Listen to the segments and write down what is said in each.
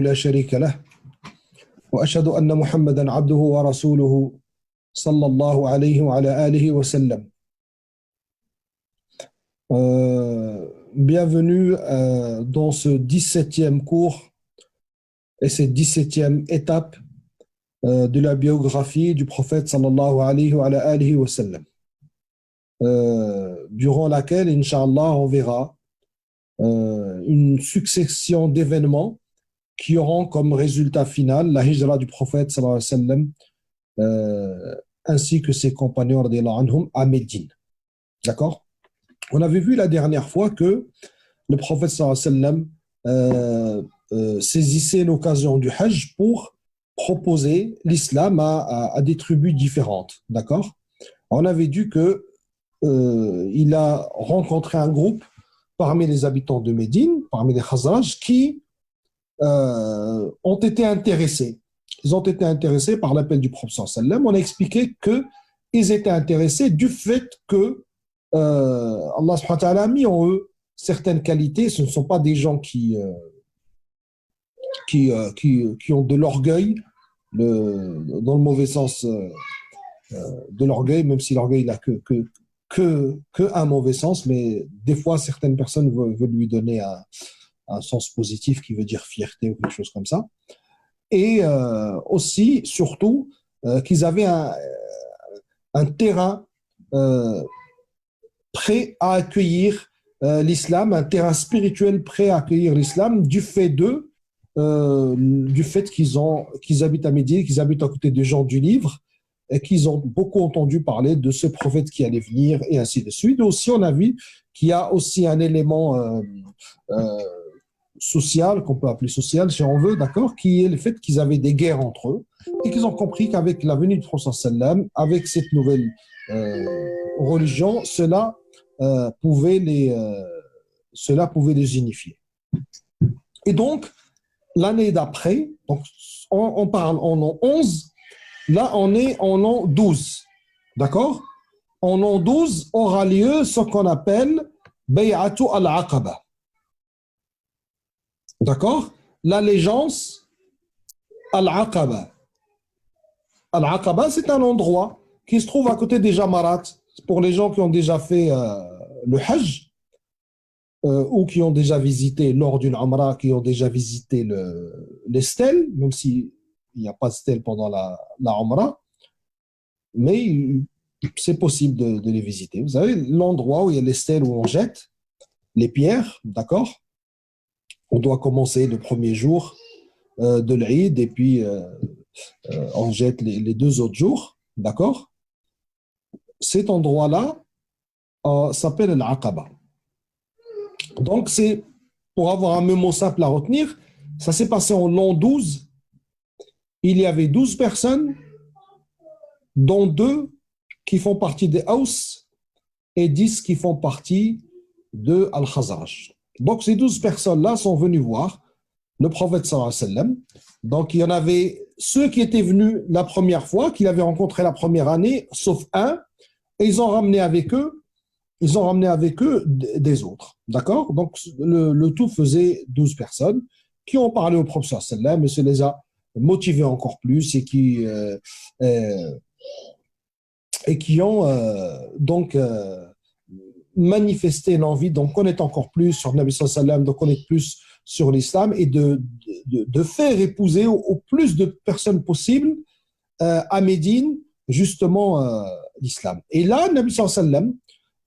لا شريك له وأشهد أن محمدا عبده ورسوله صلى الله عليه وعلى آله وسلم. Bienvenue dans ce 17e cours et cette 17e étape de la biographie du prophète sallallahu alayhi wa alihi wa sallam, durant laquelle, Inch'Allah, on verra une succession d'événements qui auront comme résultat final la hijra du prophète sallallahu alayhi wa sallam ainsi que ses compagnons radiyallahu anhum à Médine. D'accord? On avait vu la dernière fois que le prophète sallallahu alayhi wa sallam saisissait l'occasion du Hajj pour proposer l'islam à des tribus différentes. D'accord? On avait dit que il a rencontré un groupe parmi les habitants de Médine, parmi les Khazraj, qui ont été intéressés. Ils ont été intéressés par l'appel du prophète sallallahu alayhi wa sallam. On a expliqué qu'ils étaient intéressés du fait que Allah subhanahu wa ta'ala a mis en eux certaines qualités. Ce ne sont pas des gens qui ont de l'orgueil, dans le mauvais sens de l'orgueil, même si l'orgueil n'a que un mauvais sens, mais des fois certaines personnes veulent lui donner un sens positif qui veut dire fierté ou quelque chose comme ça. Et aussi, surtout, qu'ils avaient un terrain prêt à accueillir l'islam, un terrain spirituel prêt à accueillir l'islam du fait qu'ils habitent à Médine, qu'ils habitent à côté des gens du livre, et qu'ils ont beaucoup entendu parler de ce prophète qui allait venir, et ainsi de suite. Et aussi, on a vu qu'il y a aussi un élément social, qu'on peut appeler social si on veut, d'accord, qui est le fait qu'ils avaient des guerres entre eux, et qu'ils ont compris qu'avec la venue du prophète sallam, avec cette nouvelle religion, cela pouvait les unifier. Et donc, l'année d'après, donc on parle en an 11, là on est en an 12, d'accord? En an 12 aura lieu ce qu'on appelle Bay'atu al-Aqaba. D'accord? L'allégeance al-Aqaba. Al-Aqaba, c'est un endroit qui se trouve à côté des Jamarat. Pour les gens qui ont déjà fait le Hajj, ou qui ont déjà visité lors d'une Umrah, qui ont déjà visité les stèles, même s'il n'y a pas de stèles pendant la Umrah, mais c'est possible de les visiter. Vous savez, l'endroit où il y a les stèles où on jette les pierres, d'accord? On doit commencer le premier jour de l'Eid et puis on jette les 2 autres jours, d'accord? Cet endroit-là s'appelle l'Aqaba. Donc, c'est pour avoir un mot simple à retenir, ça s'est passé en l'an 12. Il y avait 12 personnes, dont 2 qui font partie des Aws et 10 qui font partie de Al-Khazraj. Donc, ces 12 personnes-là sont venues voir le prophète sallallahu alayhi wa sallam. Donc, il y en avait ceux qui étaient venus la première fois, qu'il avait rencontré la première année, sauf un, et ils ont ramené avec eux des autres. D'accord? Donc, le tout faisait 12 personnes qui ont parlé au prophète sallallahu alayhi wa sallam, et ça les a motivés encore plus et qui ont donc manifesté l'envie d'en connaître encore plus sur le Nabi sallallahu alayhi wa sallam, de connaître plus sur l'islam et de faire épouser au plus de personnes possibles à Médine, justement, l'islam. Et là, le Nabi sallallahu alayhi wa sallam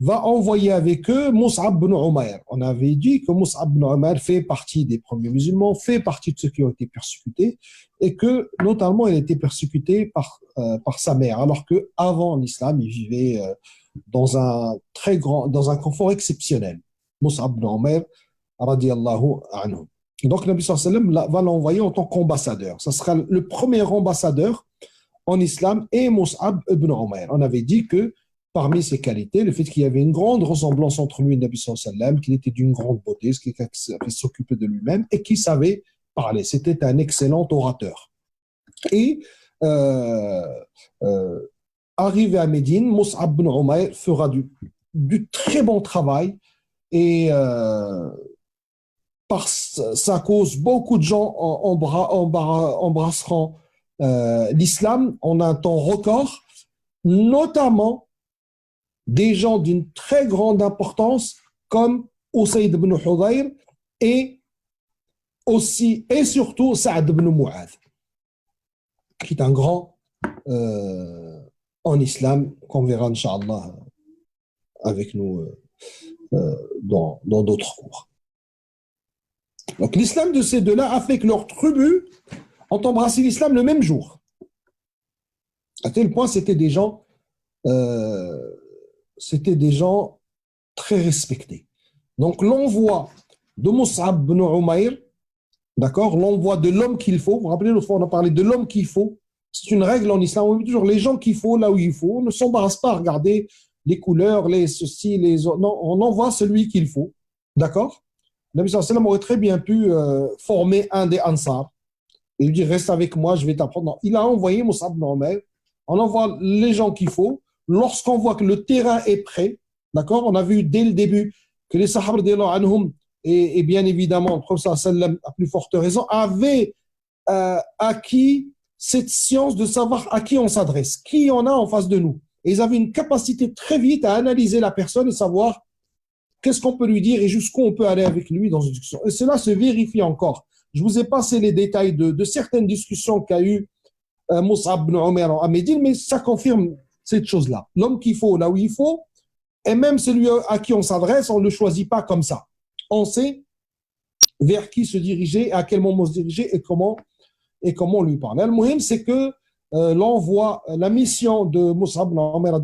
va envoyer avec eux Mus'ab ibn Umayr. On avait dit que Mus'ab ibn Umayr fait partie des premiers musulmans, fait partie de ceux qui ont été persécutés, et que, notamment, il a été persécuté par sa mère, alors qu'avant l'islam, il vivait dans un confort exceptionnel. Mus'ab ibn Umayr, radiyallahu anhu. Donc, le Nabi sallallahu alayhi wa sallam va l'envoyer en tant qu'ambassadeur. Ça sera le premier ambassadeur en islam, et Mus'ab ibn Umayr. On avait dit que parmi ses qualités, le fait qu'il y avait une grande ressemblance entre lui et le Nabi sallallahu alayhi wa sallam, qu'il était d'une grande beauté, quelqu'un qui savait s'occuper de lui-même et qui savait parler. C'était un excellent orateur. Et arrivé à Médine, Mus'ab ibn Umayr fera du très bon travail et par sa cause, beaucoup de gens embrasseront l'islam en un temps record, notamment des gens d'une très grande importance comme Usayd ibn Hudayr et aussi et surtout Saad ibn Mu'adh, qui est un grand en islam, qu'on verra, Inch'Allah, avec nous dans d'autres cours. Donc l'islam de ces deux-là a fait que leurs tribus ont embrassé l'islam le même jour. À tel point, c'était des gens très respectés. Donc l'envoi de Mus'ab ibn Umayr, d'accord, l'envoi de l'homme qu'il faut, vous vous rappelez, l'autre fois on a parlé de l'homme qu'il faut, c'est une règle en islam, on dit toujours les gens qu'il faut là où il faut, on ne s'embarrasse pas à regarder les couleurs, les ceci, les autres, non, on envoie celui qu'il faut, d'accord. Le Nabi sallallahu alayhi wa sallam aurait très bien pu former un des Ansar et lui dire reste avec moi, je vais t'apprendre. Non, il a envoyé Mus'ab ibn Umayr, on envoie les gens qu'il faut, lorsqu'on voit que le terrain est prêt, d'accord, on a vu dès le début que les Sahaba anhum et bien évidemment le prophète sallam à plus forte raison avaient acquis cette science de savoir à qui on s'adresse, qui on a en face de nous. Et ils avaient une capacité très vite à analyser la personne et savoir qu'est-ce qu'on peut lui dire et jusqu'où on peut aller avec lui dans une discussion. Et cela se vérifie encore. Je vous ai passé les détails de certaines discussions qu'a eu Mus'ab ibn Umayr à Médine, mais ça confirme cette chose-là. L'homme qu'il faut là où il faut, et même celui à qui on s'adresse, on ne le choisit pas comme ça. On sait vers qui se diriger, à quel moment se diriger et comment lui parler. Le muhim, c'est que l'envoi, la mission de Mus'ab ibn Umayr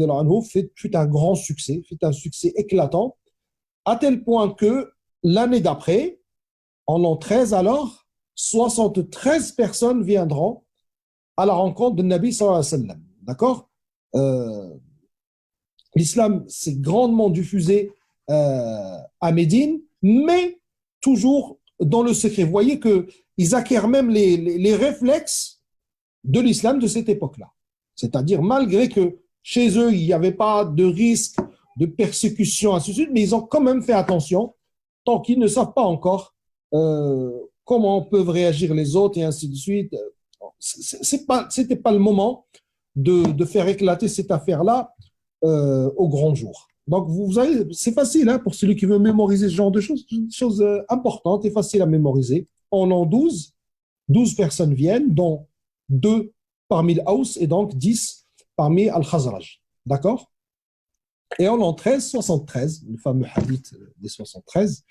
fut un grand succès, fut un succès éclatant, à tel point que l'année d'après, en l'an 13 alors, 73 personnes viendront à la rencontre de Nabi sallallahu alayhi wa sallam. D'accord L'islam s'est grandement diffusé à Médine, mais toujours dans le secret. Vous voyez qu'ils acquièrent même les réflexes de l'islam de cette époque-là. C'est-à-dire, malgré que chez eux, il n'y avait pas de risque de persécution, ainsi de suite, mais ils ont quand même fait attention, tant qu'ils ne savent pas encore comment peuvent réagir les autres, et ainsi de suite. C'était pas le moment de faire éclater cette affaire-là au grand jour. Donc, vous avez, c'est facile hein, pour celui qui veut mémoriser ce genre de choses importantes et faciles à mémoriser. En l'an 12, 12 personnes viennent, dont 2 parmi l'Aus et donc 10 parmi Al-Khazraj. D'accord? Et en l'an 13, 73, le fameux hadith des 73,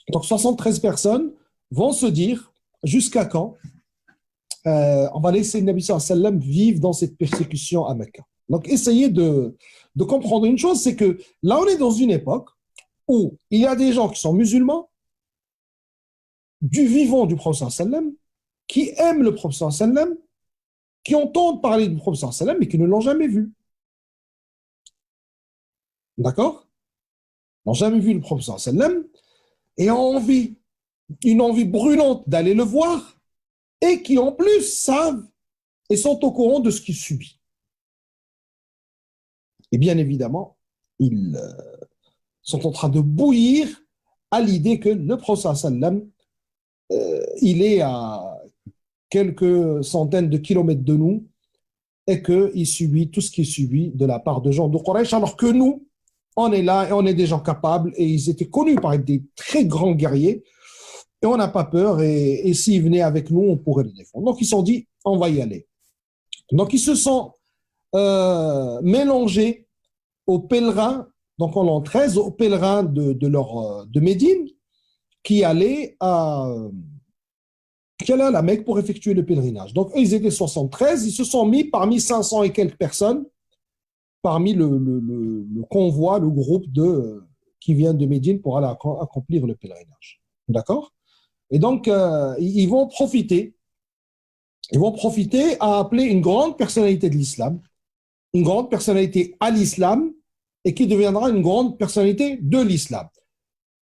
donc 73 personnes vont se dire jusqu'à quand on va laisser le Nabi sallallahu alayhi wa sallam vivre dans cette persécution à Mecca. Donc essayez de comprendre une chose, c'est que là on est dans une époque où il y a des gens qui sont musulmans, du vivant du prophète sallallahu alayhi wa sallam, qui aiment le prophète sallallahu alayhi wa sallam, qui entendent parler du prophète sallallahu alayhi wa sallam, mais qui ne l'ont jamais vu. D'accord? Ils n'ont jamais vu le prophète sallallahu alayhi wa sallam et ont une envie brûlante d'aller le voir, et qui en plus savent et sont au courant de ce qu'il subit. Et bien évidemment, ils sont en train de bouillir à l'idée que le prophète sallam, il est à quelques centaines de kilomètres de nous et qu'il subit tout ce qu'il subit de la part de gens de Quraysh, alors que nous, on est là et on est des gens capables et ils étaient connus par être des très grands guerriers. Et on n'a pas peur, et s'ils venaient avec nous, on pourrait les défendre. Donc, ils se sont dit, on va y aller. Donc, ils se sont mélangés aux pèlerins, donc en l'an 13, aux pèlerins de Médine, qui allaient à la Mecque pour effectuer le pèlerinage. Donc, eux, ils étaient 73, ils se sont mis parmi 500 et quelques personnes, parmi le convoi, le groupe qui vient de Médine pour aller accomplir le pèlerinage. D'accord ? Et donc, ils vont profiter à appeler une grande personnalité de l'islam, une grande personnalité à l'islam, et qui deviendra une grande personnalité de l'islam,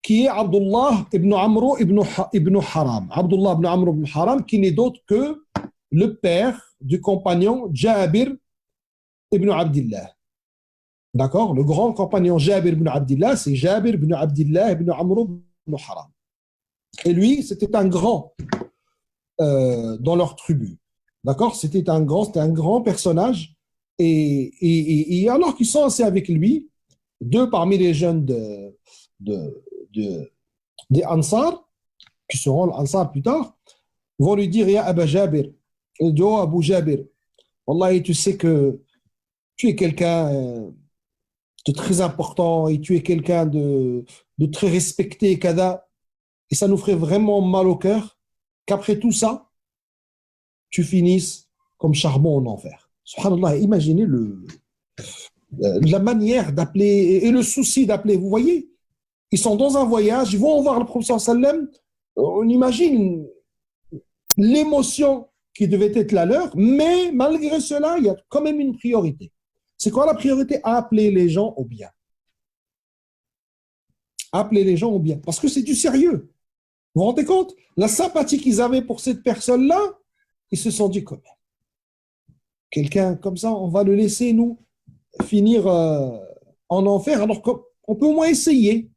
qui est Abdullah ibn Amr ibn Haram. Abdullah ibn Amr ibn Haram, qui n'est d'autre que le père du compagnon Jabir ibn Abdillah. D'accord? Le grand compagnon Jabir ibn Abdillah, c'est Jabir ibn Abdillah ibn Amr ibn Haram. Et lui, c'était un grand dans leur tribu. D'accord? C'était un grand personnage. Et alors qu'ils sont assis avec lui, deux parmi les jeunes de, de- des Ansar, qui seront les Ansar plus tard, vont lui dire, Ya Aba Jabir, il dit, oh Abu Jabir, Wallahi, tu sais que tu es quelqu'un de très important et tu es quelqu'un de très respecté, kada. Et ça nous ferait vraiment mal au cœur qu'après tout ça, tu finisses comme charbon en enfer. Subhanallah, imaginez la manière d'appeler et le souci d'appeler. Vous voyez, ils sont dans un voyage, ils vont voir le professeur sallam. On imagine l'émotion qui devait être la leur, mais malgré cela, il y a quand même une priorité. C'est quoi la priorité? Appeler les gens au bien. Appeler les gens au bien. Parce que c'est du sérieux. Vous vous rendez compte? La sympathie qu'ils avaient pour cette personne-là, ils se sont dit comme quelqu'un comme ça, on va le laisser, nous, finir en enfer, alors qu'on peut au moins essayer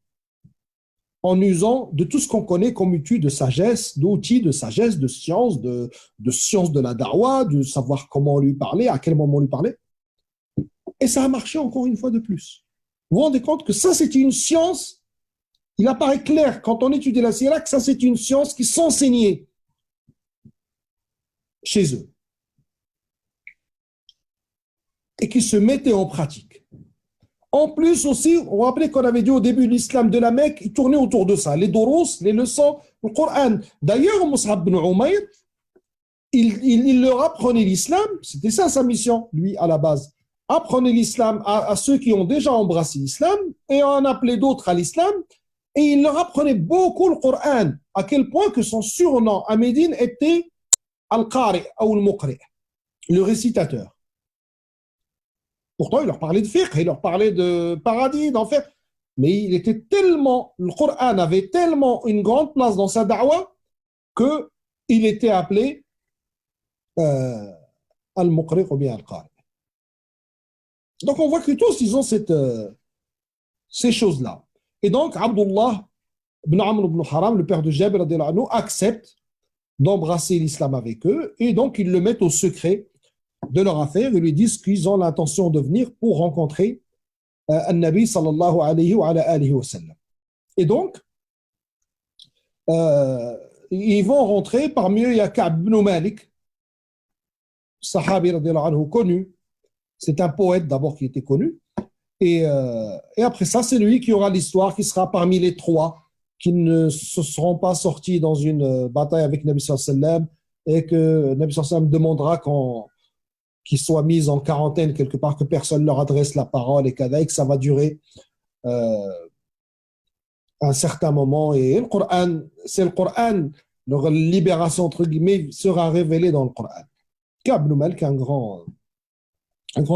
en usant de tout ce qu'on connaît comme outil de sagesse, d'outils de sagesse, de science de la dawa, de savoir comment lui parler, à quel moment lui parler. Et ça a marché encore une fois de plus. Vous vous rendez compte que ça, c'est une science, il apparaît clair quand on étudie la sira que ça, c'est une science qui s'enseignait chez eux et qui se mettait en pratique. En plus aussi, on vous rappelez qu'on avait dit au début l'islam de la Mecque, il tournait autour de ça, les doros, les leçons, le Coran. D'ailleurs, Mus'ab ibn Umayr, il leur apprenait l'islam, c'était ça sa mission, lui, à la base. Apprenez l'islam à ceux qui ont déjà embrassé l'islam et en appelait d'autres à l'islam. Et il leur apprenait beaucoup le Coran, à quel point que son surnom à Médine était Al-Qari ou Al-Muqri, le récitateur. Pourtant, il leur parlait de fiqh, il leur parlait de paradis, d'enfer. Mais il était tellement, le Coran avait tellement une grande place dans sa da'wa qu'il était appelé euh, Al-Muqri ou bien Al-Qari. Donc on voit que tous, ils ont ces choses-là. Et donc, Abdullah ibn Amr ibn Haram, le père de Jabir, accepte d'embrasser l'islam avec eux, et donc ils le mettent au secret de leur affaire, ils lui disent qu'ils ont l'intention de venir pour rencontrer Nabi sallallahu alayhi wa sallam. Et donc, ils vont rentrer, parmi eux, il y a Ka'b ibn Malik, sahabi anhu, connu, c'est un poète d'abord qui était connu, et après ça, c'est lui qui aura l'histoire, qui sera parmi les trois qui ne se seront pas sortis dans une bataille avec Nabi sallallahu alayhi wa sallam, et que Nabi sallallahu alayhi wa sallam demandera qu'ils soient mis en quarantaine quelque part, que personne leur adresse la parole et que ça va durer euh, un certain moment. Et le Coran, c'est le Coran, leur libération entre guillemets sera révélée dans le Coran. Ka'b ibn Malik, un grand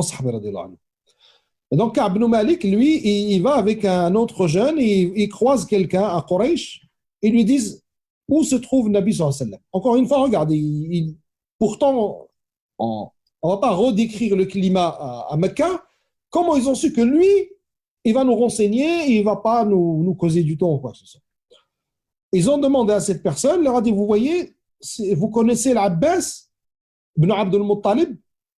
sahaba radiallahu anhu. Et donc Ka'b ibn Malik, lui, il va avec un autre jeune, il croise quelqu'un à Quraysh, ils lui disent où se trouve Nabi sallallahu alayhi wa sallam. Encore une fois, regardez, pourtant, on ne va pas redécrire le climat à Mecca. Comment ils ont su que lui, il va nous renseigner, il ne va pas nous causer du temps ou quoi que ce soit. Ils ont demandé à cette personne, il leur a dit, vous voyez, vous connaissez l'Abbas ibn Abdul Muttalib,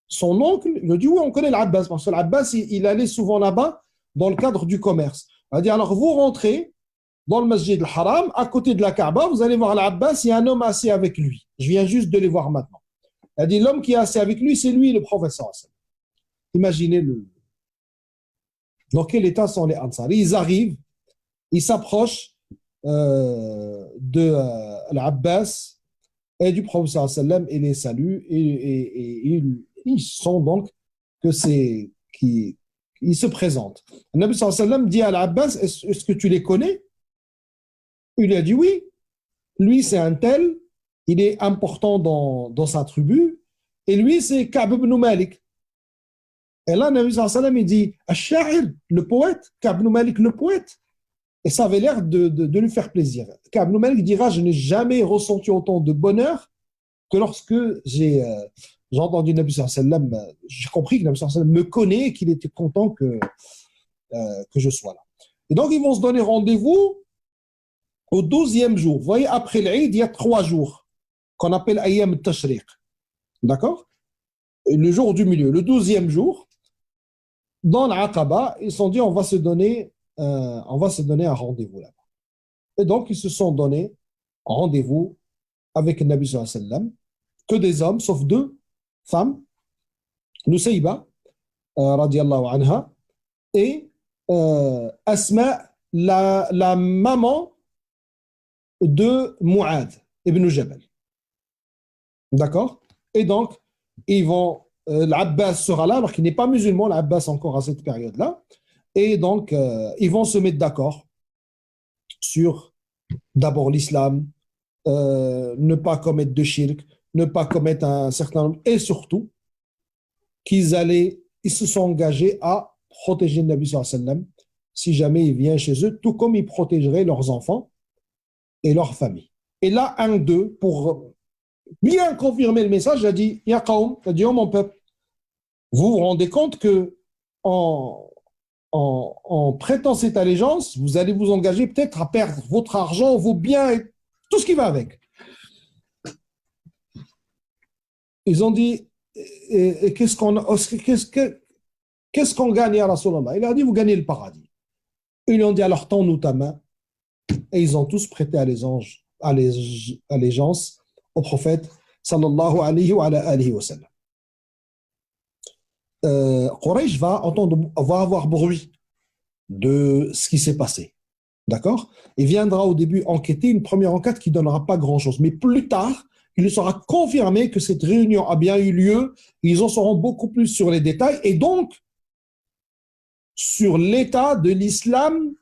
son oncle? Il a dit, oui, on connaît l'Abbas, parce que l'Abbas, il allait souvent là-bas dans le cadre du commerce. Il a dit, alors vous rentrez dans le Masjid al-Haram, à côté de la Kaaba, vous allez voir l'Abbas, il y a un homme assis avec lui. Je viens juste de les voir maintenant. Il a dit, l'homme qui est assis avec lui, c'est lui, le professeur. Imaginez dans quel état sont les Ansar. Ils arrivent, ils s'approchent de l'Abbas et du professeur et les saluent et ils sont donc que c'est qui ils se présentent. Le Nabi sallam dit à l'Abbas, est-ce que tu les connais? Il lui a dit oui. Lui, c'est un tel, il est important dans sa tribu, et lui, c'est Ka'b ibn Malik. Et là, le Nabi sallam, il dit, Ash-Sha'ir, le poète, Ka'b ibn Malik, le poète. Et ça avait l'air de lui faire plaisir. Ka'b ibn Malik dira, je n'ai jamais ressenti autant de bonheur que lorsque j'ai j'ai entendu le Nabi sallallahu alayhi wa sallam, j'ai compris que le Nabi sallallahu alayhi wa sallam me connaît et qu'il était content que je sois là. Et donc, ils vont se donner rendez-vous au 12e jour. Vous voyez, après l'Eid, il y a 3 jours qu'on appelle Ayyam al-Tashriq. D'accord? Le jour du milieu, le 12e jour, dans l'Aqaba, ils se sont dit on va se donner un rendez-vous là-bas. Et donc, ils se sont donné rendez-vous avec le Nabi sallallahu alayhi wa sallam, que des hommes, sauf 2 femmes, Nusayba, radiallahu anha, et Asma, la maman de Mu'ad ibn Jabal. D'accord? Et donc, l'Abbas sera là, alors qu'il n'est pas musulman, l'Abbas encore à cette période-là. Et donc, ils vont se mettre d'accord sur d'abord l'islam, ne pas commettre de shirk, ne pas commettre un certain nombre, et surtout, ils se sont engagés à protéger le Nabi sallallahu alayhi wa sallam si jamais il vient chez eux, tout comme ils protégeraient leurs enfants et leurs familles. Et là, un d'eux, pour bien confirmer le message, il a dit, Ya qawm, il a dit, oh mon peuple, vous vous rendez compte que en prêtant cette allégeance, vous allez vous engager peut-être à perdre votre argent, vos biens, et tout ce qui va avec. Ils ont dit, et qu'est-ce qu'on gagne à Rasulallah? Il a dit, vous gagnez le paradis. Ils lui ont dit, alors tends-nous ta main. Et ils ont tous prêté allégeance au prophète sallallahu alayhi wa sallam. Quraysh va avoir bruit de ce qui s'est passé. D'accord? Il viendra au début enquêter, une première enquête qui ne donnera pas grand-chose. Mais plus tard, il sera confirmé que cette réunion a bien eu lieu. Ils en sauront beaucoup plus sur les détails et donc sur l'état de l'islam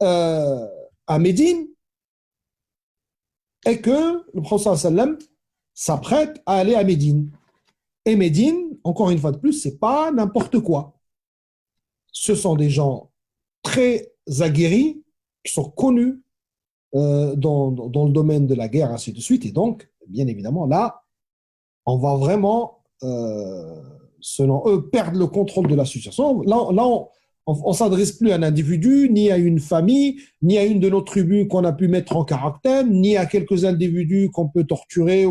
à Médine et que le prophète sallam s'apprête à aller à Médine. Et Médine, encore une fois de plus, c'est pas n'importe quoi. Ce sont des gens très aguerris, qui sont connus dans le domaine de la guerre, ainsi de suite. Et donc, bien évidemment, là, on va vraiment, selon eux, perdre le contrôle de la situation. Là, on ne s'adresse plus à un individu, ni à une famille, ni à une de nos tribus qu'on a pu mettre en quarantaine, ni à quelques individus qu'on peut torturer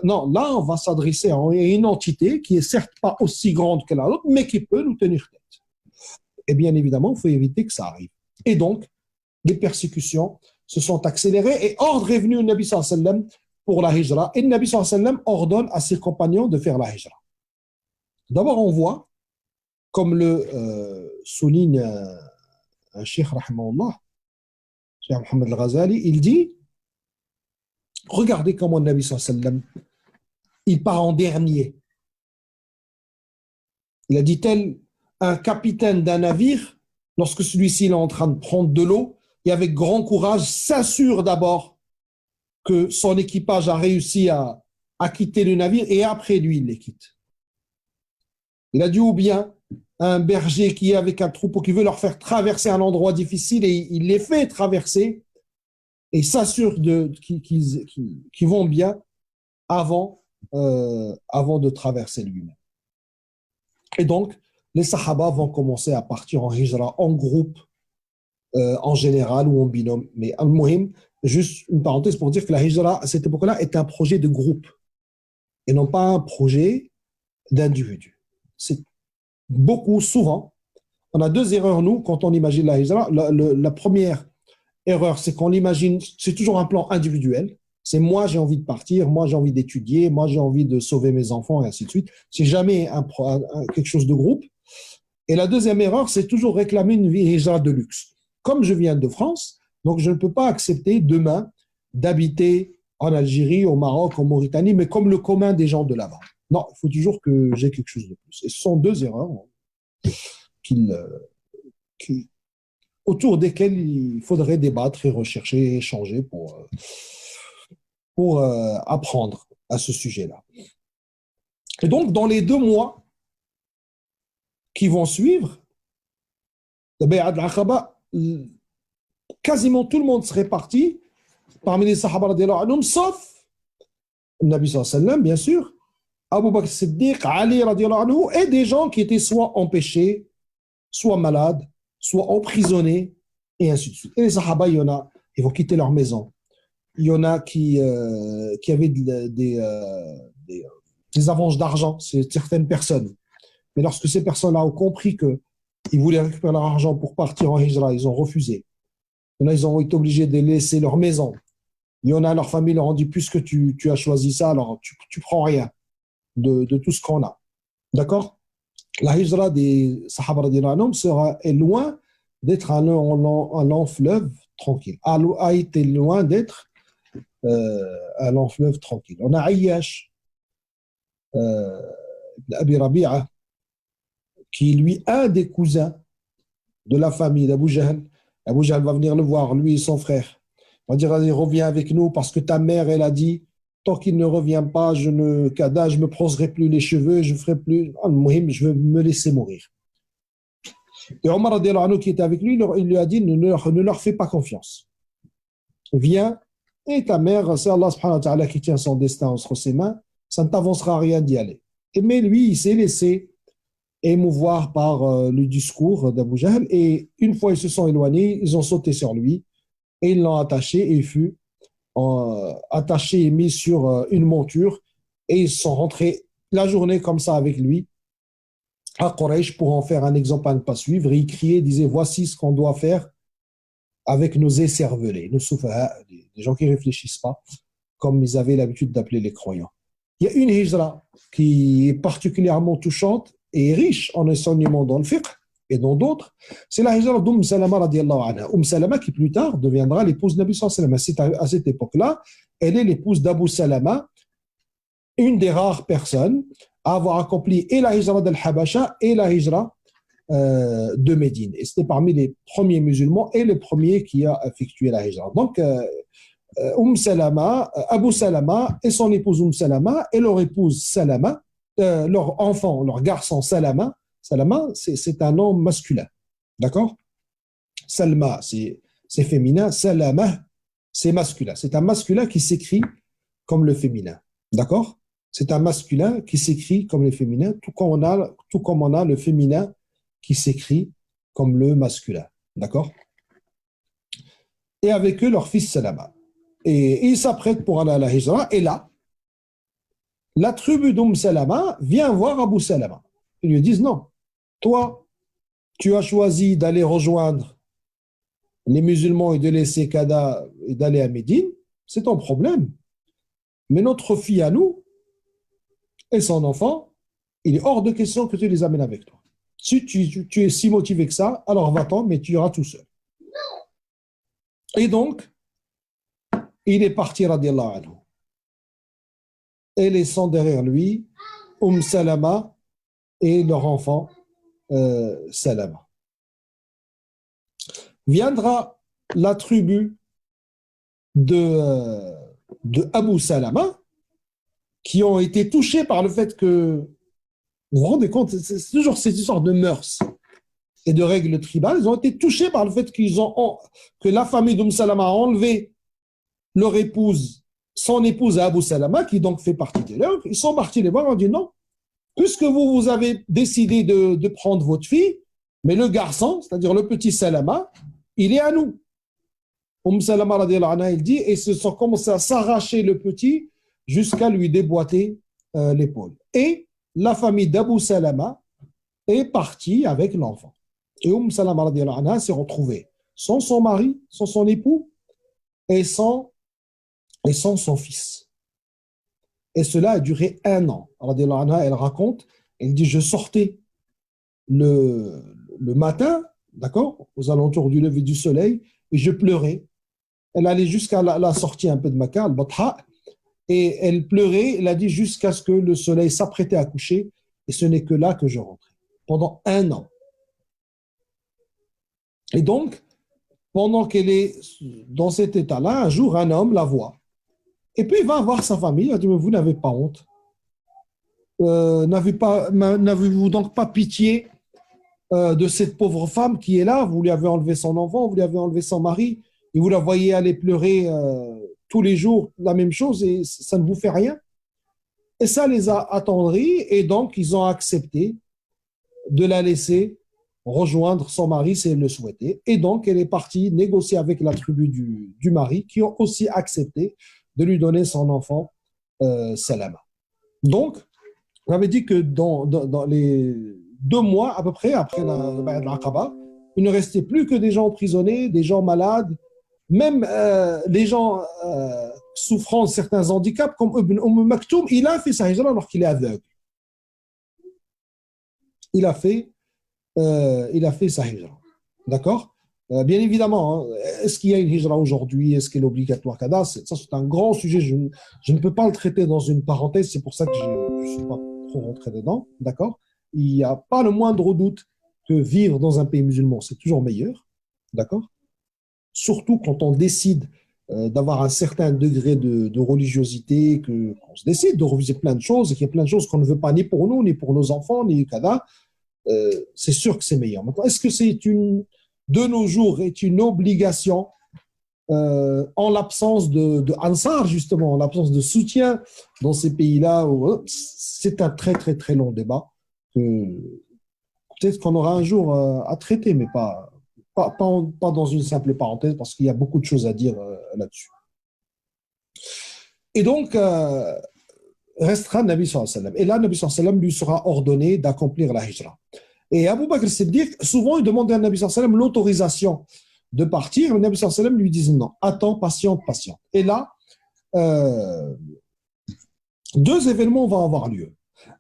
non, là, on va s'adresser à une entité qui est certes pas aussi grande que la nôtre, mais qui peut nous tenir tête. Et bien évidemment, il faut éviter que ça arrive. Et donc, les persécutions se sont accélérées et ordre est venu au Nabi sallallahu alayhi wa sallam pour la hijra. Et le Nabi sallallahu alayhi wa sallam ordonne à ses compagnons de faire la hijra. D'abord, on voit, comme le souligne un cheikh, rahimahullah, Cheikh Mohammed al-Ghazali, il dit, regardez comment le Nabi sallallahu alayhi wa sallam, il part en dernier. Il a dit tel un capitaine d'un navire, lorsque celui-ci est en train de prendre de l'eau, et avec grand courage s'assure d'abord que son équipage a réussi à quitter le navire, et après lui, il les quitte. Il a dit ou bien un berger qui est avec un troupeau qui veut leur faire traverser un endroit difficile, et il les fait traverser, et s'assure qu'ils vont bien avant de traverser lui-même. Et donc, les Sahaba vont commencer à partir en hijra, en groupe, en général ou en binôme. Mais al-muhim, juste une parenthèse pour dire que la hijra, à cette époque-là, est un projet de groupe et non pas un projet d'individu. C'est souvent, on a 2 erreurs, nous, quand on imagine la hijra. La première erreur, c'est qu'on imagine, c'est toujours un plan individuel. C'est moi, j'ai envie de partir, moi, j'ai envie d'étudier, moi, j'ai envie de sauver mes enfants, et ainsi de suite. C'est jamais quelque chose de groupe. Et la deuxième erreur, c'est toujours réclamer une vie hijra de luxe. Comme je viens de France, donc je ne peux pas accepter demain d'habiter en Algérie, au Maroc, en Mauritanie, mais comme le commun des gens de là-bas. Non, il faut toujours que j'ai quelque chose de plus. Et ce sont 2 erreurs autour desquelles il faudrait débattre et rechercher et échanger pour apprendre à ce sujet-là. Et donc, dans les 2 mois qui vont suivre, la Bay'at al-Aqaba, quasiment tout le monde serait parti parmi les Sahaba radiallahu anhum, sauf le Nabi sallallahu alayhi wa sallam, bien sûr, Abu Bakr Siddiq, Ali radiallahu anhu, et des gens qui étaient soit empêchés, soit malades, soit emprisonnés, et ainsi de suite. Et les Sahaba, il y en a, ils vont quitter leur maison. Il y en a qui avaient des, des avances d'argent, c'est certaines personnes. Mais lorsque ces personnes-là ont compris qu'ils voulaient récupérer leur argent pour partir en hijra, ils ont refusé. Il y en a, ils ont été obligés de laisser leur maison. Il y en a, leur famille leur ont dit, puisque tu as choisi ça, alors tu prends rien de tout ce qu'on a. D'accord? La hijra des Sahaba radiallahu anhum est loin d'être un long fleuve tranquille, a été loin d'être un long fleuve tranquille. On a Ayyash, Abi Rabi'a, qui est lui un des cousins de la famille d'Abu Jahl. Abu Jahl va venir le voir, lui et son frère. Il va dire, allez, reviens avec nous parce que ta mère, elle a dit, tant qu'il ne revient pas, je ne me brosserai plus les cheveux, je ferai plus, je vais me laisser mourir. Et Omar radiallahu anhu qui était avec lui, il lui a dit, ne leur fais pas confiance. Viens, et ta mère, c'est Allah subhanahu wa ta'ala qui tient son destin entre ses mains, ça ne t'avancera rien d'y aller. Mais lui, il s'est laissé émouvoir par le discours d'Abu Jahl, et une fois ils se sont éloignés, ils ont sauté sur lui, et ils l'ont attaché, et il fut attaché et mis sur une monture, et ils sont rentrés la journée comme ça avec lui à Quraysh pour en faire un exemple à ne pas suivre, et ils criaient, ils disaient, voici ce qu'on doit faire avec nos écervelés, nos soufaha, des gens qui ne réfléchissent pas, comme ils avaient l'habitude d'appeler les croyants. Il y a une hijra qui est particulièrement touchante et riche en enseignements dans le fiqh et dans d'autres, c'est la hijra Salama radiallahu anha. Salama qui plus tard deviendra l'épouse d'Abu Salama. À cette époque-là, elle est l'épouse d'Abu Salama, une des rares personnes à avoir accompli et la hijra d'Al-Habasha et la hijra de Médine. Et c'était parmi les premiers musulmans et le premier qui a effectué la hijra. Donc, Salama, Abu Salama et son épouse Salama et leur épouse Salama, leur enfant, leur garçon Salama. Salama, c'est un nom masculin. D'accord? Salma, c'est féminin. Salama, c'est masculin. C'est un masculin qui s'écrit comme le féminin. D'accord? C'est un masculin qui s'écrit comme le féminin, tout comme on a le féminin qui s'écrit comme le masculin. D'accord? Et avec eux, leur fils Salama. Et ils s'apprêtent pour aller à la hijra. Et là, la tribu Salama vient voir Abu Salama. Ils lui disent, non, toi, tu as choisi d'aller rejoindre les musulmans et de laisser Kada et d'aller à Médine, c'est ton problème. Mais notre fille à nous et son enfant, il est hors de question que tu les amènes avec toi. Si tu es si motivé que ça, alors va-t'en, mais tu iras tout seul. Et donc, il est parti, radiallahu anhu. Et laissant derrière lui Salama et leur enfant Salama. Viendra la tribu de Abu Salama qui ont été touchés par le fait que, vous vous rendez compte, c'est toujours cette histoire de mœurs et de règles tribales, ils ont été touchés par le fait que la famille Salama a enlevé leur épouse, son épouse à Abu Salama, qui donc fait partie de leur. Ils sont partis les voir, ils ont dit non, puisque vous avez décidé de prendre votre fille, mais le garçon, c'est-à-dire le petit Salama, il est à nous. Salama, radiallahu anha, il dit, et ils se sont commencés à s'arracher le petit jusqu'à lui déboîter l'épaule. Et la famille d'Abu Salama est partie avec l'enfant. Et Salama, radiallahu anha, s'est retrouvée sans son mari, sans son époux, et sans son fils. Et cela a duré 1 an. Radiallahu anha, elle raconte, elle dit, je sortais le matin, d'accord, aux alentours du lever du soleil, et je pleurais. Elle allait jusqu'à la sortie un peu de Makkah, al-Batha, et elle pleurait, elle a dit, jusqu'à ce que le soleil s'apprêtait à coucher, et ce n'est que là que je rentrais, pendant 1 an. Et donc, pendant qu'elle est dans cet état-là, un jour, un homme la voit. Et puis, il va voir sa famille, il dit, mais vous n'avez pas honte. N'avez-vous donc pas pitié de cette pauvre femme qui est là? Vous lui avez enlevé son enfant, vous lui avez enlevé son mari, et vous la voyez aller pleurer tous les jours la même chose, et ça ne vous fait rien. Et ça les a attendris et donc ils ont accepté de la laisser rejoindre son mari si elle le souhaitait. Et donc elle est partie négocier avec la tribu du mari qui ont aussi accepté de lui donner son enfant Salama. Donc, on avait dit que dans les 2 mois à peu près après la Bay'at al-Aqaba, il ne restait plus que des gens emprisonnés, des gens malades, même les gens souffrant de certains handicaps, comme Ibn Maktoum, il a fait sa hijra alors qu'il est aveugle. Il a fait, il a fait sa hijra. D'accord. Bien évidemment, hein, est-ce qu'il y a une hijra aujourd'hui? Est-ce qu'elle est obligatoire? Ça, c'est un grand sujet. Je ne peux pas le traiter dans une parenthèse. C'est pour ça que je ne suis pas trop rentré dedans. D'accord. Il n'y a pas le moindre doute que vivre dans un pays musulman, c'est toujours meilleur. D'accord. Surtout quand on décide d'avoir un certain degré de religiosité, qu'on se décide de refuser plein de choses et qu'il y a plein de choses qu'on ne veut pas ni pour nous, ni pour nos enfants, ni kada, c'est sûr que c'est meilleur. Maintenant, est-ce que de nos jours, est une obligation en l'absence de Ansar, justement, en l'absence de soutien dans ces pays-là? C'est un très, très, très long débat que peut-être qu'on aura un jour à traiter, mais pas dans une simple parenthèse, parce qu'il y a beaucoup de choses à dire là-dessus. Et donc, restera Nabi sallallahu alayhi wa sallam. Et là, Nabi sallallahu alayhi wa sallam lui sera ordonné d'accomplir la hijra. Et Abu Bakr Siddiq, souvent, il demandait à Nabi sallallahu alayhi wa sallam l'autorisation de partir. Le Nabi sallallahu alayhi wa sallam lui disait non, attends, patiente, patiente. Et là, 2 événements vont avoir lieu.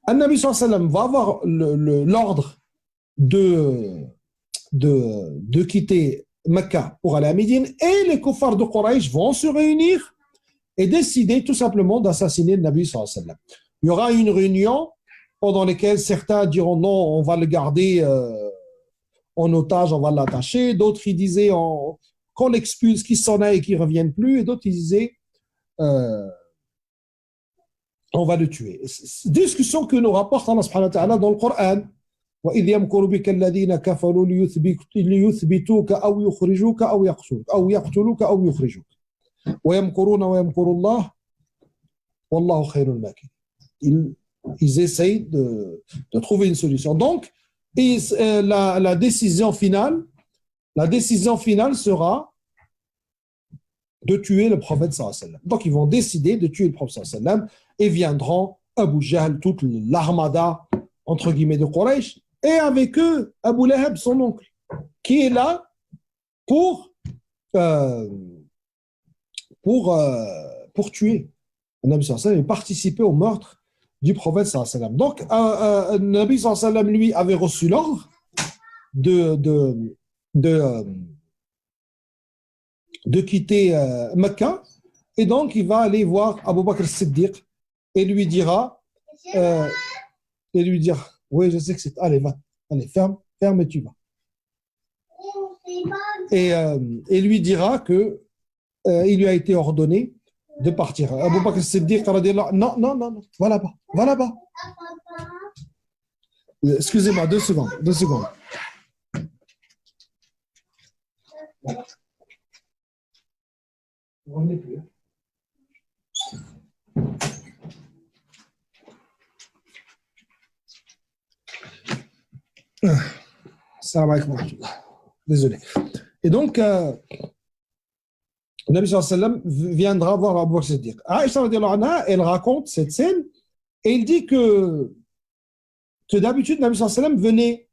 Un Nabi sallallahu alayhi wa sallam va avoir l'ordre de quitter Mecca pour aller à Médine, et les kuffars de Quraysh vont se réunir et décider tout simplement d'assassiner le Nabi sallallahu alayhi wa sallam. Il y aura une réunion pendant laquelle certains diront non, on va le garder en otage, on va l'attacher. D'autres, ils disaient qu'on l'expulse, qu'il s'en aille et qu'il ne revienne plus. Et d'autres, ils disaient on va le tuer. Discussion que nous rapporte Allah subhanahu wa ta'ala dans le Coran. وإذ يمكر بك الذين كفروا ليثبتوك أو يخرجوك أو يقتلوك أو يخرجوك ويمكرون ويمكر الله والله خير الماكرين. Ils essayent de trouver une solution. Donc, la décision finale sera de tuer le prophète sallallahu alayhi wa sallam. Donc, ils vont décider de tuer le prophète sallallahu alayhi wa sallam et viendront Abu Jahl, toute l'armada entre guillemets de Quraysh, et avec eux Abu Lahab, son oncle, qui est là pour tuer le Nabi sallallahu alayhi wa sallam et participer au meurtre du prophète sallallahu alayhi wa sallam. Donc, le Nabi sallallahu alayhi wa sallam, lui, avait reçu l'ordre de quitter Mecca, et donc il va aller voir Abu Bakr Siddiq et lui dira oui, je sais que c'est, allez, va, allez, ferme et tu vas. Et lui dira que il lui a été ordonné de partir. Abu Bakr Siddiq, non, va là-bas. Excusez-moi, 2 secondes. On n'est plus. Salam alaikum. Désolé. Et donc, le Nabi sallallahu alayhi wa sallam viendra voir Abu Bakr Siddiq. Aïcha radiallahu anha, elle raconte cette scène et il dit que d'habitude, le Nabi sallallahu alayhi wa sallam venait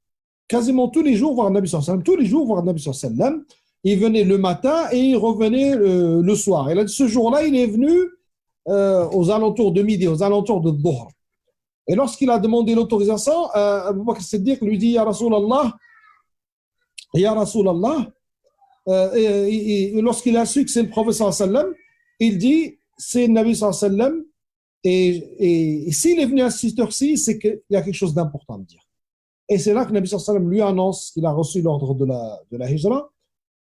quasiment tous les jours voir le Nabi sallallahu alayhi wa sallam. Tous les jours voir le Nabi sallallahu alayhi wa sallam. Il venait le matin et il revenait le soir. Et là, ce jour-là, il est venu aux alentours de midi, aux alentours de Dhuhr. Et lorsqu'il a demandé l'autorisation, Abu Bakr Siddiq lui dit Ya Rasulallah, et lorsqu'il a su que c'est le prophète sallallahu alayhi wa sallam, il dit c'est le Nabi sallallahu alayhi wa sallam, et s'il est venu à cette heure-ci, c'est qu'il y a quelque chose d'important à me dire. Et c'est là que le Nabi sallallahu alayhi wa sallam lui annonce qu'il a reçu l'ordre de la hijra.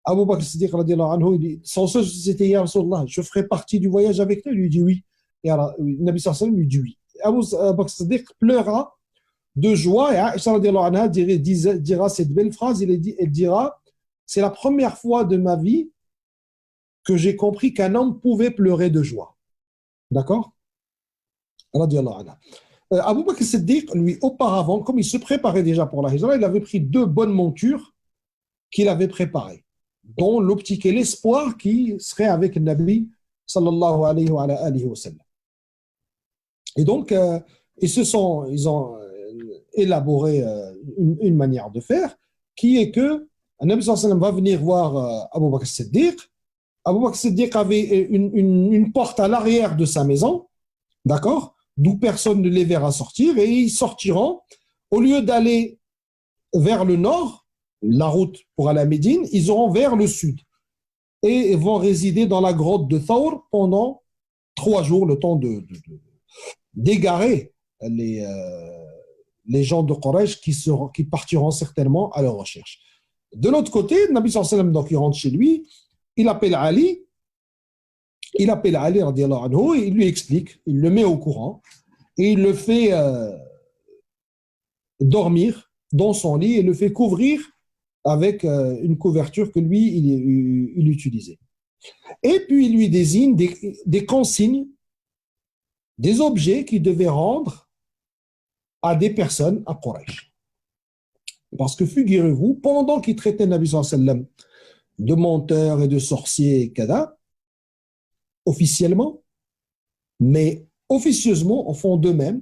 Abu Bakr Siddiq radiallahu anhu, il dit sans ce c'était Ya Rasulallah, je ferai partie du voyage avec toi. Il lui dit oui. Et alors, le Nabi sallallahu alayhi wa sallam lui dit oui. Abu Bakr Siddiq pleura de joie, et Aïcha radiallahu anha dira cette belle phrase. Elle dira c'est la première fois de ma vie que j'ai compris qu'un homme pouvait pleurer de joie. D'accord? Radiallahu anha. Abu Bakr Siddiq, lui, auparavant, comme il se préparait déjà pour la hijra, il avait pris 2 bonnes montures qu'il avait préparées, dont l'optique et l'espoir qui serait avec le Nabi sallallahu alayhi wa sallam. Et donc, ils ont élaboré une manière de faire qui est que le Nabi sallallahu alayhi wa sallam va venir voir Abu Bakr Siddiq. Abu Bakr Siddiq avait une porte à l'arrière de sa maison, d'accord, d'où personne ne les verra sortir, et ils sortiront, au lieu d'aller vers le nord, la route pour aller à Médine, ils iront vers le sud et vont résider dans la grotte de Thawr pendant 3 jours, le temps d'égarer les gens de Quraysh qui partiront certainement à leur recherche. De l'autre côté, le Nabi sallallahu alayhi wa sallam, donc, il rentre chez lui, il appelle Ali, radiallahu anhu, et il lui explique, il le met au courant, et il le fait dormir dans son lit et le fait couvrir avec une couverture que lui, il utilisait. Et puis, il lui désigne des consignes, des objets qu'il devait rendre à des personnes à Quraysh. Parce que, figurez-vous, pendant qu'il traitait le Nabi sallallahu alayhi wa sallam de menteur et de sorcier et kada, officiellement, mais officieusement, au fond d'eux-mêmes,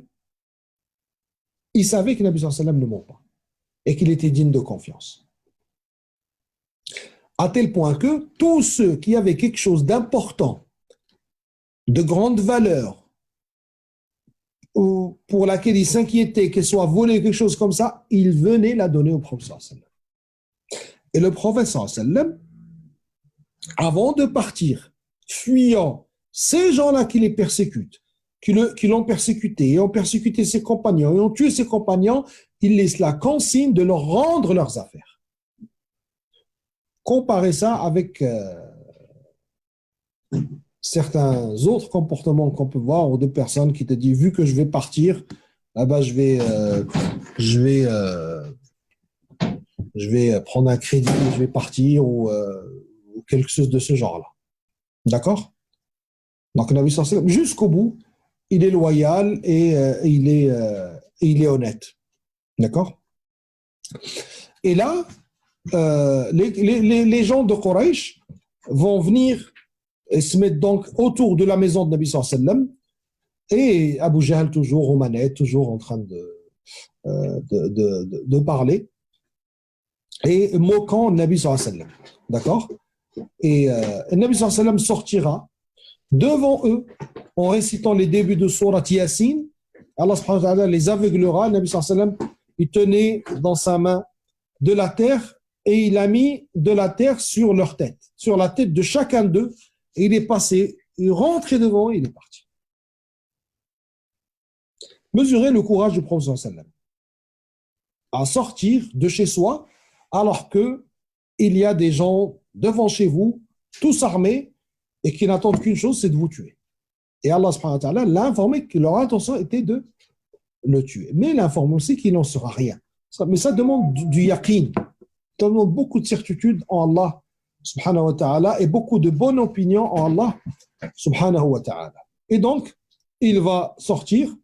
ils savaient que le Nabi sallallahu alayhi wa sallam ne ment pas et qu'il était digne de confiance. À tel point que tous ceux qui avaient quelque chose d'important, de grande valeur, ou pour laquelle ils s'inquiétaient qu'elle soit volée, quelque chose comme ça, ils venaient la donner au prophète sallallahu alayhi wa sallam. Et le prophète sallallahu alayhi wa sallam, avant de partir, fuyant ces gens-là qui les persécutent, qui l'ont persécuté, et ont persécuté ses compagnons, et ont tué ses compagnons, il laisse la consigne de leur rendre leurs affaires. Comparez ça avec certains autres comportements qu'on peut voir, ou de personnes qui te disent, vu que je vais partir, là-bas, je vais prendre un crédit, je vais partir, ou quelque chose de ce genre-là. D'accord? Donc, Nabi sallallahu alayhi wa sallam, jusqu'au bout, il est loyal et il est honnête. D'accord? Et là, les gens de Quraysh vont venir et se mettre donc autour de la maison de Nabi sallallahu alayhi wa sallam, et Abu Jahl toujours aux manettes, toujours en train de parler et moquant Nabi sallallahu alayhi wa sallam. D'accord? Et Nabi sallallahu alayhi wa sallam sortira devant eux en récitant les débuts de Surat Yasin. Allah subhanahu wa ta'ala les aveuglera. Nabi sallallahu alayhi wa sallam, il tenait dans sa main de la terre et il a mis de la terre sur leur tête, sur la tête de chacun d'eux, et il est passé, il est rentré devant et il est parti. Mesurez le courage du prophète sallallahu alayhi wa sallam à sortir de chez soi alors que il y a des gens devant chez vous, tous armés, et qui n'attendent qu'une chose, c'est de vous tuer. Et Allah subhanahu wa ta'ala l'a informé que leur intention était de le tuer. Mais il informe aussi qu'il n'en sera rien. Mais ça demande du yaqin. Ça demande beaucoup de certitude en Allah subhanahu wa ta'ala et beaucoup de bonne opinion en Allah subhanahu wa ta'ala. Et donc, il va sortir,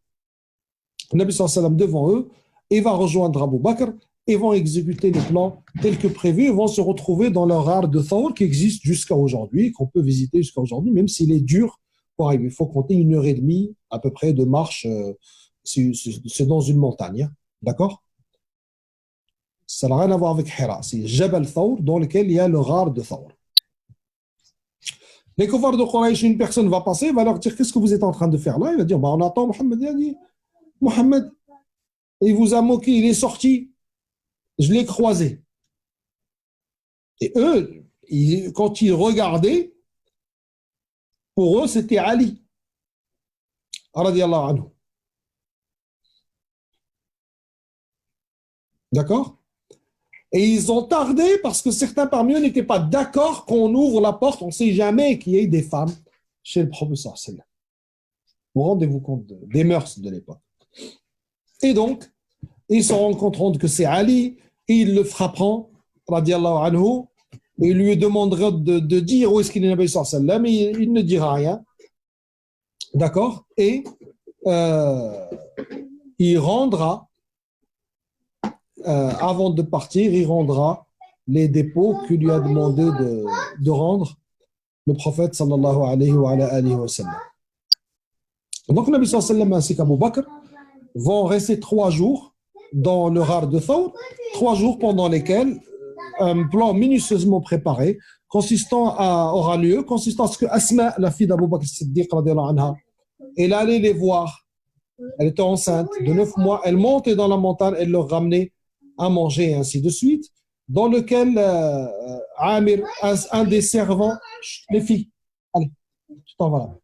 le Nabi sallallahu alayhi wa sallam devant eux, et va rejoindre Abu Bakr, et vont exécuter les plans tels que prévus, et vont se retrouver dans leur art de Thawr qui existe jusqu'à aujourd'hui, qu'on peut visiter jusqu'à aujourd'hui, même s'il est dur pour arriver. Il faut compter 1h30 à peu près de marche, c'est dans une montagne, d'accord? Ça n'a rien à voir avec Hira, c'est Jabal Thawr dans lequel il y a le art de Thawr. Les kuffars de Quraysh, une personne va passer, va leur dire, qu'est-ce que vous êtes en train de faire là? Il va dire, on attend Mohammed. Il a dit, Mohammed, il vous a moqué, il est sorti. Je l'ai croisé. Et eux, quand ils regardaient, pour eux, c'était Ali, radiyallahu anhu. D'accord? Et ils ont tardé parce que certains parmi eux n'étaient pas d'accord qu'on ouvre la porte. On ne sait jamais qu'il y ait des femmes chez le professeur. Vous rendez-vous compte des mœurs de l'époque. Et donc, ils se rendent compte que c'est Ali, et ils le frapperont, radiallahu anhu, et ils lui demanderont de dire où est-ce qu'il est Nabi sallallahu alayhi wa sallam, et il ne dira rien. D'accord? Et euh, il rendra, avant de partir, il rendra les dépôts qu'il lui a demandé de rendre le prophète sallallahu alayhi wa sallam. Donc, le Nabi sallallahu alayhi wa sallam ainsi qu'Abu Bakr vont rester 3 jours dans le Ghar de Thawr, 3 jours pendant lesquels un plan minutieusement préparé aura lieu, consistant à ce que Asma, la fille d'Abu Bakr Siddiq, elle allait les voir. Elle était enceinte de 9 mois. Elle montait dans la montagne, elle leur ramenait à manger et ainsi de suite. Dans lequel Amir, un des servants, les filles, allez, tu t'en vas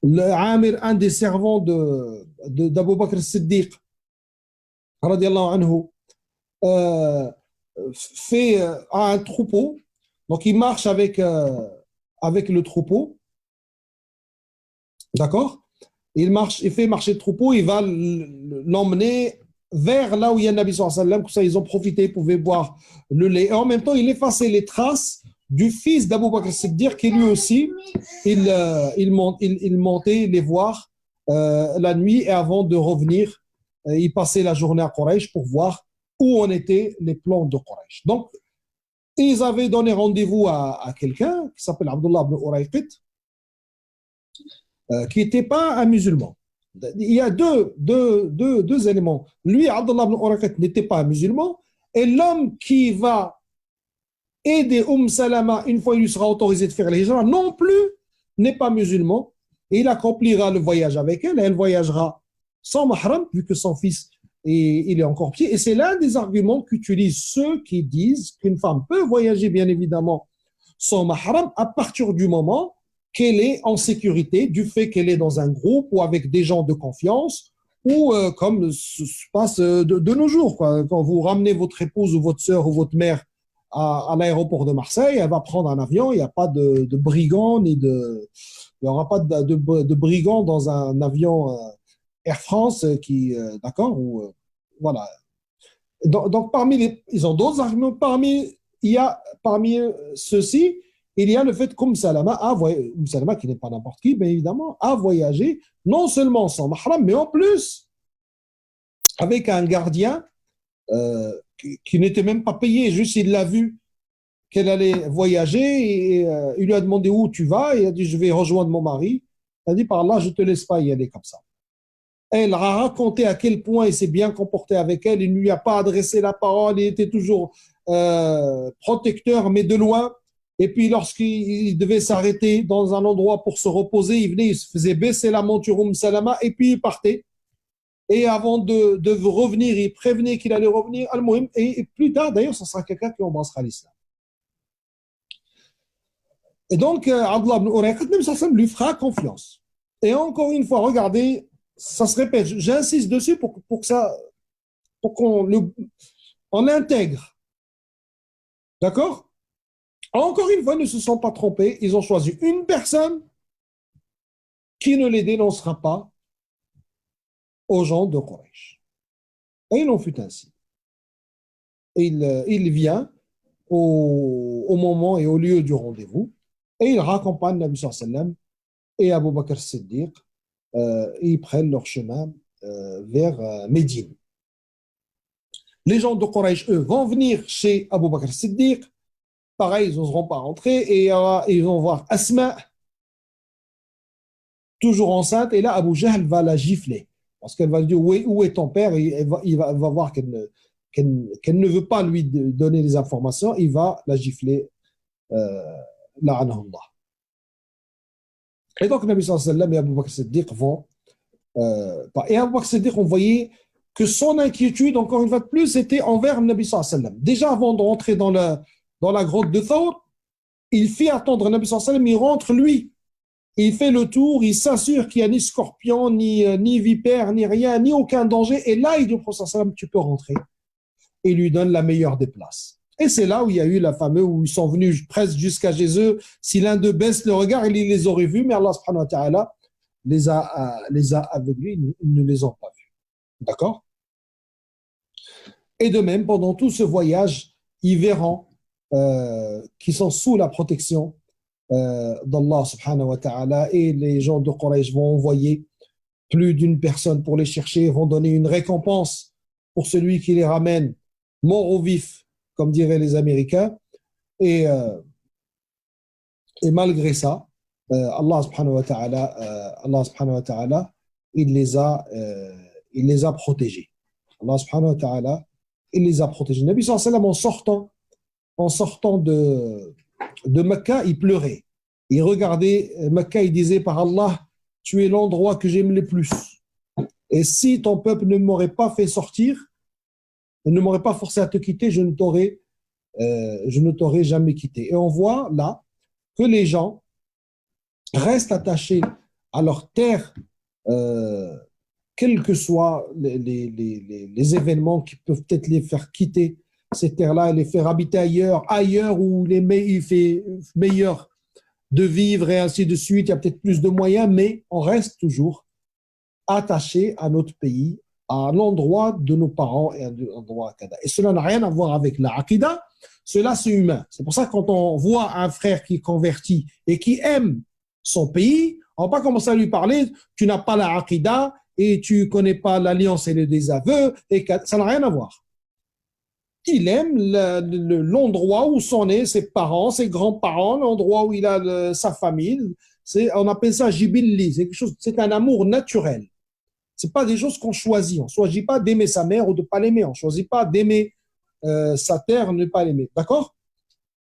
là. Amir, un des servants d'Abu Bakr Siddiq, radiallahu anhu, fait un troupeau. Donc il marche avec le troupeau, d'accord? Il fait marcher le troupeau, il va l'emmener vers là où il y a le Nabi sallallahu alayhi wa sallam, comme ça ils ont profité, ils pouvaient boire le lait. Et en même temps, il effaçait les traces du fils d'Abu Bakr Siddiq, qui lui aussi, il montait les voir la nuit, et avant de revenir, il passait la journée à Quraysh pour voir où en étaient les plans de Quraysh. Donc, ils avaient donné rendez-vous à quelqu'un qui s'appelle Abdullah ibn Urayqit, qui n'était pas un musulman. Il y a deux éléments. Lui, Abdullah ibn Urayqit, n'était pas un musulman, et l'homme qui va aider Salama, une fois il lui sera autorisé de faire l'hijra, non plus, n'est pas musulman, et il accomplira le voyage avec elle, et elle voyagera sans mahram, vu que son fils il est encore petit. Et c'est l'un des arguments qu'utilisent ceux qui disent qu'une femme peut voyager, bien évidemment, sans mahram, à partir du moment qu'elle est en sécurité, du fait qu'elle est dans un groupe ou avec des gens de confiance, ou comme se passe de nos jours, quoi. Quand vous ramenez votre épouse ou votre sœur ou votre mère à l'aéroport de Marseille, elle va prendre un avion, il n'y a pas de brigands, il n'y aura pas de brigands dans un avion Air France d'accord, voilà. Donc ils ont d'autres arguments. Parmi ceux-ci, il y a le fait Salama, qui n'est pas n'importe qui, bien évidemment, a voyagé non seulement sans mahram, mais en plus avec un gardien qui n'était même pas payé, juste il l'a vu qu'elle allait voyager, et il lui a demandé où tu vas, et il a dit je vais rejoindre mon mari. Il a dit par là, je ne te laisse pas y aller comme ça. Elle a raconté à quel point il s'est bien comporté avec elle, il ne lui a pas adressé la parole, il était toujours protecteur, mais de loin. Et puis lorsqu'il devait s'arrêter dans un endroit pour se reposer, il venait, il se faisait baisser la monture Salama, et puis il partait. Et avant de revenir, il prévenait qu'il allait revenir, et plus tard, d'ailleurs, ce sera quelqu'un qui embrassera l'islam. Et donc, Abdullah ibn Urayqit, même ça lui fera confiance. Et encore une fois, regardez, ça se répète, j'insiste dessus pour qu'on on l'intègre. D'accord? Encore une fois, ils ne se sont pas trompés, ils ont choisi une personne qui ne les dénoncera pas aux gens de Quraysh. Et il en fut ainsi. Il vient au moment et au lieu du rendez-vous, et il raccompagne Nabi sallallahu alayhi wa sallam et Abu Bakr Siddiq, ils prennent leur chemin vers Médine. Les gens de Quraysh, eux, vont venir chez Abu Bakr Siddiq. Pareil, ils n'oseront pas rentrer, et ils vont voir Asma, toujours enceinte, et là, Abu Jahl va la gifler. Parce qu'elle va lui dire où est ton père, et il va voir qu'elle ne veut pas lui donner les informations, il va la gifler. La'anahullah. Et donc, Nabi sallallahu alayhi wa sallam et Abu Bakr Siddiq vont. Et Abu Bakr Siddiq, on voyait que son inquiétude, encore une fois de plus, était envers le Nabi sallallahu alayhi wa sallam. Déjà, avant de rentrer dans la grotte de Thawr, il fait attendre le Nabi sallallahu alayhi wa sallam, il rentre lui. Il fait le tour, il s'assure qu'il n'y a ni scorpion, ni vipère, ni rien, ni aucun danger. Et là, il dit au prophète sallallahu alayhi wa sallam, tu peux rentrer. Et il lui donne la meilleure des places. Et c'est là où il y a eu la fameuse, où ils sont venus presque jusqu'à Jésus. Si l'un d'eux baisse le regard, il les aurait vus, mais Allah subhanahu wa ta'ala les a aveuglés, ils ne les ont pas vus. D'accord? Et de même, pendant tout ce voyage, ils verront qu'ils sont sous la protection d'Allah subhanahu wa ta'ala, et les gens de Quraysh vont envoyer plus d'une personne pour les chercher, vont donner une récompense pour celui qui les ramène mort au vif, comme diraient les Américains. Et, euh, et malgré ça, Allah subhanahu wa ta'ala, il les a protégés. Allah subhanahu wa ta'ala, il les a protégés. Le Nabi sallallahu alayhi wa sallam, en sortant de Mecca, il pleurait. Il regardait Mecca, il disait par Allah, tu es l'endroit que j'aime le plus. Et si ton peuple ne m'aurait pas fait sortir, ne m'aurait pas forcé à te quitter, je ne t'aurais jamais quitté. Et on voit là que les gens restent attachés à leur terre, euh, quels que soient les événements qui peuvent peut-être les faire quitter ces terres-là et les faire habiter ailleurs où il fait meilleur de vivre et ainsi de suite. Il y a peut-être plus de moyens, mais on reste toujours attaché à notre pays, à l'endroit de nos parents et à l'endroit Akada. Et cela n'a rien à voir avec la Akida, cela c'est humain. C'est pour ça que quand on voit un frère qui est converti et qui aime son pays, on ne va pas commencer à lui parler, tu n'as pas la Akida et tu ne connais pas l'alliance et le désaveu, et ça n'a rien à voir. Il aime l'endroit où sont nés ses parents, ses grands-parents, l'endroit où il a sa famille. On appelle ça jibilli, c'est un amour naturel. Ce n'est pas des choses qu'on choisit. On ne choisit pas d'aimer sa mère ou de ne pas l'aimer. On ne choisit pas d'aimer sa terre, ne pas l'aimer. D'accord?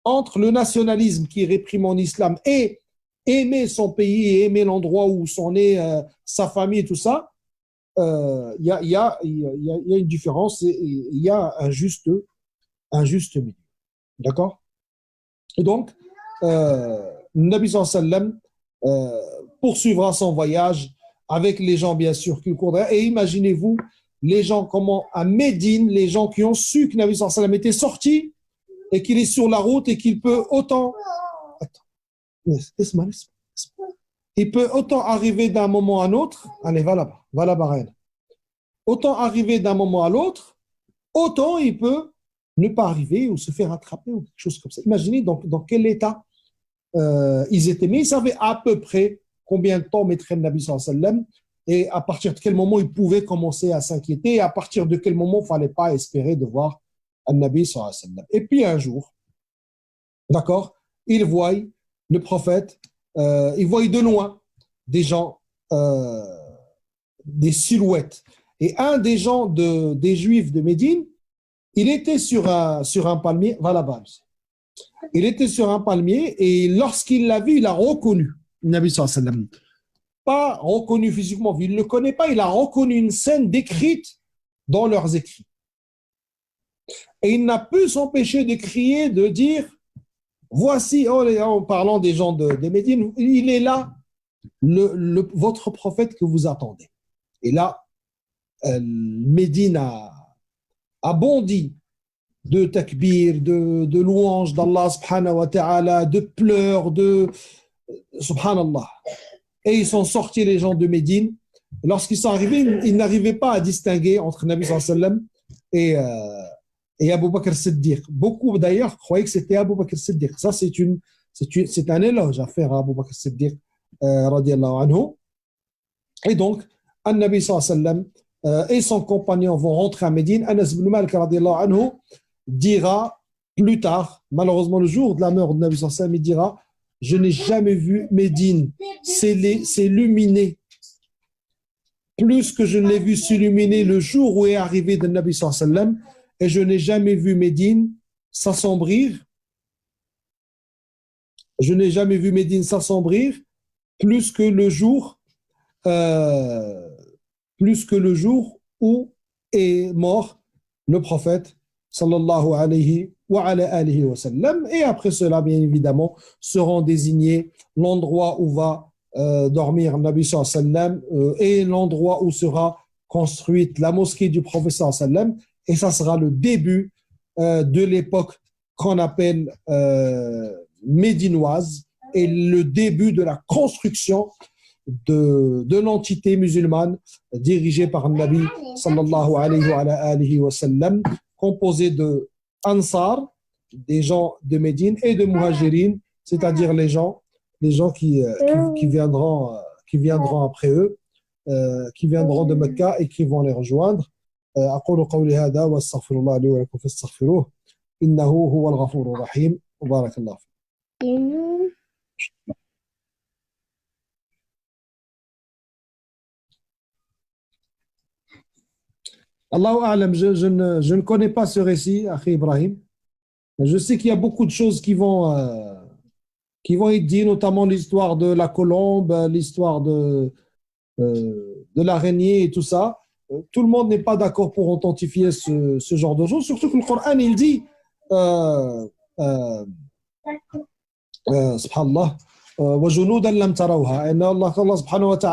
Entre le nationalisme qui réprime en islam et aimer son pays et aimer l'endroit où sont nés sa famille et tout ça, il y a une différence et il y a un juste milieu. D'accord? Et donc, Nabi sallallahu alayhi wa sallam poursuivra son voyage avec les gens, bien sûr, qui le courraient. Et imaginez-vous, les gens, comment à Médine, les gens qui ont su que Nabi sallallahu alayhi wa sallam était sorti et qu'il est sur la route et qu'il peut autant. Attends. Il peut autant arriver d'un moment à un autre. Allez, va là-bas, Reine. Autant arriver d'un moment à l'autre, autant il peut ne pas arriver ou se faire attraper ou quelque chose comme ça. Imaginez dans quel état ils étaient, mais ils savaient à peu près combien de temps mettrait le Nabi sallallahu alayhi wa sallam et à partir de quel moment ils pouvaient commencer à s'inquiéter et à partir de quel moment il ne fallait pas espérer de voir un Nabi sallallahu alayhi wa sallam. Et puis un jour, d'accord, ils voient le prophète, ils voient de loin des gens, des silhouettes. Et un des gens des Juifs de Médine, il était sur un palmier, va là-bas. Il était sur un palmier et lorsqu'il l'a vu, il a reconnu Nabi sallallahu alayhi wa sallam. Pas reconnu physiquement, il ne le connaît pas, il a reconnu une scène décrite dans leurs écrits. Et il n'a pu s'empêcher de crier, de dire, voici, en parlant des gens de Médine, il est là, votre prophète que vous attendez. Et là, Médine a bondi de takbir, de louanges d'Allah subhanahu wa ta'ala, de pleurs, subhanallah. Et ils sont sortis les gens de Médine. Lorsqu'ils sont arrivés, ils n'arrivaient pas à distinguer entre Nabi sallallahu alayhi wa sallam et Abu Bakr Siddiq. Beaucoup d'ailleurs croyaient que c'était Abu Bakr Siddiq. Ça, c'est un éloge à faire à Abu Bakr Siddiq radiallahu anhu. Et donc, Nabi sallallahu alayhi wa sallam et son compagnon vont rentrer à Médine. Anas ibn Malik radiallahu anhu dira plus tard, malheureusement le jour de la mort de Nabi sallallahu alayhi wa sallam, il dira, je n'ai jamais vu Médine s'illuminer plus que je ne l'ai vu s'illuminer le jour où est arrivé le Nabi sallallahu alayhi wa sallam, et je n'ai jamais vu Médine s'assombrir. Je n'ai jamais vu Médine s'assombrir plus que le jour où est mort le prophète sallallahu alayhi wa sallam. Et après cela, bien évidemment, seront désignés l'endroit où va dormir Nabi sallallahu alayhi wa sallam et l'endroit où sera construite la mosquée du prophète sallallahu alayhi wa sallam. Et ça sera le début de l'époque qu'on appelle médinoise et le début de la construction de l'entité musulmane dirigée par le Nabi sallallahu alayhi wa sallam, composée de Ansar, des gens de Médine, et de Muhajirin, c'est-à-dire les gens qui viendront après eux. qui viendront de Mecca et qui vont les rejoindre. أقول قولي هذا وأستغفر الله لي ولكم فاستغفروه إنه هو الغفور الرحيم وبارك الله فيك. Allahu A'lam, je ne connais pas ce récit, Akhi Ibrahim. Je sais qu'il y a beaucoup de choses qui vont être dites, notamment l'histoire de la colombe, l'histoire de l'araignée et tout ça. Tout le monde n'est pas d'accord pour authentifier ce genre de choses, surtout que le Coran, il dit, subhanallah, وَجُنُودًا لَمْ تَرَوْهَا. Et Allah subhanahu wa ta'ala